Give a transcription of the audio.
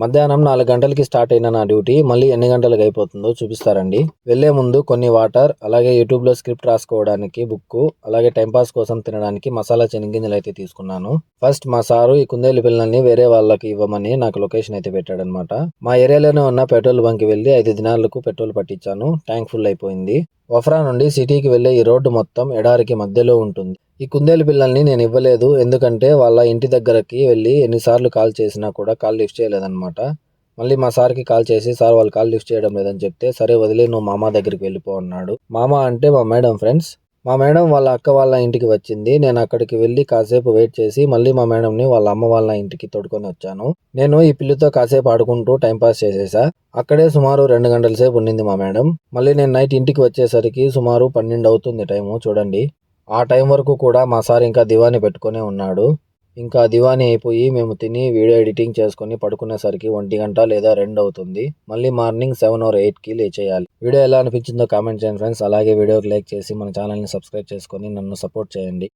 మధ్యాహ్నం 4 గంటలకి స్టార్ట్ అయిన నా డ్యూటీ మళ్ళీ ఎన్ని గంటలకు అయిపోతుందో చూపిస్తారండి. వెళ్లే ముందు కొన్ని వాటర్, అలాగే యూట్యూబ్లో స్క్రిప్ట్ రాసుకోవడానికి బుక్, అలాగే టైంపాస్ కోసం తినడానికి మసాలా చెనిగ్గింజలు అయితే తీసుకున్నాను. ఫస్ట్ మా సారు ఈ కుందేలు పిల్లల్ని వేరే వాళ్ళకి ఇవ్వమని నాకు లొకేషన్ అయితే పెట్టాడనమాట. మా ఏరియాలోనే ఉన్న పెట్రోల్ బంక్ వెళ్ళి 5 దినాలకు పెట్రోల్ పట్టించాను. ట్యాంక్ ఫుల్ అయిపోయింది. వఫ్రా నుండి సిటీకి వెళ్లే ఈ రోడ్డు మొత్తం ఎడారికి మధ్యలో ఉంటుంది. ఈ కుందేలు పిల్లల్ని నేను ఇవ్వలేదు, ఎందుకంటే వాళ్ళ ఇంటి దగ్గరకి వెళ్ళి ఎన్నిసార్లు కాల్ చేసినా కూడా కాల్ లిఫ్ట్ చేయలేదన్నమాట. మళ్ళీ మా సార్కి కాల్ చేసి, సార్ వాళ్ళు కాల్ లిఫ్ట్ చేయడం లేదని చెప్తే, సరే వదిలే, నువ్వు మామ దగ్గరికి వెళ్ళిపో అన్నాడు. మామ అంటే మా మేడం ఫ్రెండ్స్. మా మేడం వాళ్ళ అక్క వాళ్ళ ఇంటికి వచ్చింది. నేను అక్కడికి వెళ్ళి కాసేపు వెయిట్ చేసి మళ్ళీ మా మేడంని వాళ్ళ అమ్మ వాళ్ళ ఇంటికి తోడుకొని వచ్చాను. నేను ఈ పిల్లితో కాసేపు ఆడుకుంటూ టైంపాస్ చేసేసా. అక్కడే సుమారు 2 గంటల సేపు ఉండింది మా మేడం. మళ్ళీ నేను నైట్ ఇంటికి వచ్చేసరికి సుమారు 12 అవుతుంది టైము చూడండి. ఆ టైం వరకు కూడా మా సార్ ఇంకా దివాని పెట్టుకునే ఉన్నాడు. ఇంకా దివాని అయిపోయి మేము తిని వీడియో ఎడిటింగ్ చేసుకొని పడుకునేసరికి 1 గంట లేదా 2 అవుతుంది. మళ్ళీ మార్నింగ్ 7 or 8కి లేచేయాలి. వీడియో ఎలా అనిపించిందో కామెంట్ చేయండి ఫ్రెండ్స్. అలాగే వీడియోకి లైక్ చేసి మన ఛానల్ని సబ్స్క్రైబ్ చేసుకొని నన్ను సపోర్ట్ చేయండి.